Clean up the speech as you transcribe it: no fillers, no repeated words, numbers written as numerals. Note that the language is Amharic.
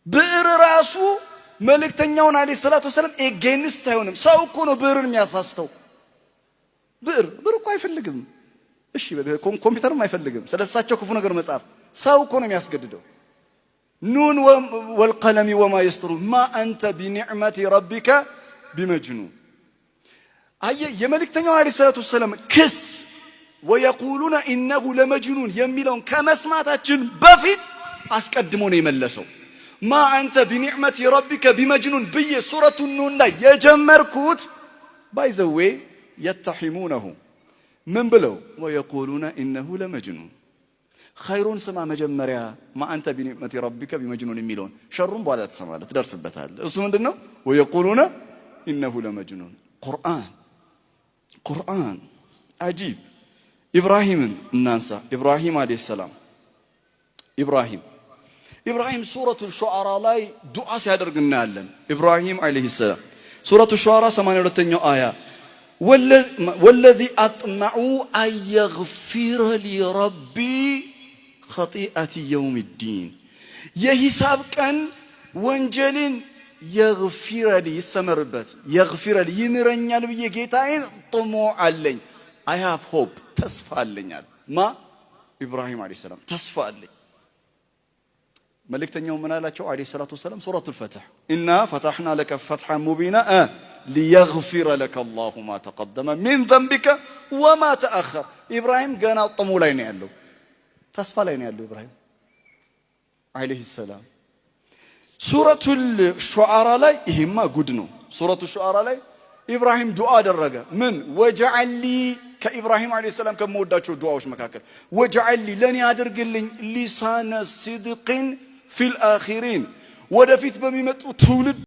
ብዕር ራሱ መልእክተኛውን አለይሂ ሰላቱ ወሰለም ኤጌንስት አይሆንም። ሰው እኮ ነው ብዕርን የሚያሳስተው። ብዕር እኮ አይፈልግም። እሺ ኮምፒውተርም አይፈልግም ስለሳቸው ክፉ ነገር መጻፍ። ሰው እኮ ነው የሚያስገድደው። ኑን ወልቀለሚ ወማ የስጥሩን ማ አንተ ቢኒዕመቲ ረቢከ ቢመጅኑን። አየህ የመልእክተኛውን አለይሂ ሰላቱ ወሰለም ክስ ወየቁሉነ ኢነሁ ለመጅኑን የሚለውን ከመስማታችን በፊት አስቀድሞ ነው የመለሰው። ማ አንተ ቢኒዕመቲ ረቢከ ቢመጅኑን ብዬ ሱረቱ ኑን ላይ የጀመርኩት ባይዘዌ የተሒሙነሁ ምን ብለው ወየቁሉነ ኢነሁ ለመጅኑን። ኸይሩን ስማ መጀመሪያ ማ አንተ ቢኒዕመቲ ረቢከ ቢመጅኑን የሚለውን፣ ሸሩን በኋላ ትሰማለህ ትደርስበታለህ። እሱ ምንድነው? ወየቁሉነ ኢነሁ ለመጅኑን። ቁርአን አጂብ። ኢብራሂምን እናንሳ። ኢብራሂም አለይሂ ሰላም ኢብራሂም ሱረቱ ሹዓራ ላይ ዱዓ ሲያደርግ እናያለን። ኢብራሂም አለይሂ ሰላም ሱረቱ ሹዓራ 82ኛው አያ ወለዚ አጥመዑ አንየግፊረ ሊ ረቢ ኸጢአቲ የውም ዲን። የሂሳብ ቀን ወንጀልን የግፊረሊ ይሰመርበት የግፊረሊ ይምረኛል ብዬ ጌታዬን ጥሙዕ አለኝ። አይ ሃቭ ሆፕ ተስፋ አለኛል። ማ ኢብራሂም አለይሂ ሰላም ተስፋ አለኝ። መልእክተኛው ምን አላቸው አለይሂ ሰላቱ ወሰላም? ሱረቱል ፈትሕ ኢና ፈተሕና ለከ ፈትሐን ሙቢና ሊየግፊረ ለከ አላሁ ማ ተቀደመ ሚን ዘንቢከ ወማ ተአኸር። ኢብራሂም ገና ጥሙ ላይ ነው ያለው፣ ተስፋ ላይ ነው ያለው ኢብራሂም አለይሂ ሰላም። ሱረቱል ሹዓራ ላይ ይሄማ ጉድ ነው። ሱረቱ ሹዓራ ላይ ኢብራሂም ዱዓ አደረገ። ምን ወጀዐሊ ከኢብራሂም አለይሂ ሰላም ከመወዳቸው ዱዓዎች መካከል ወጀዐሊ ለኔ አድርግልኝ ሊሳነ ሲድቅን ፊል አኺሪን ወደፊት በሚመጡ ትውልድ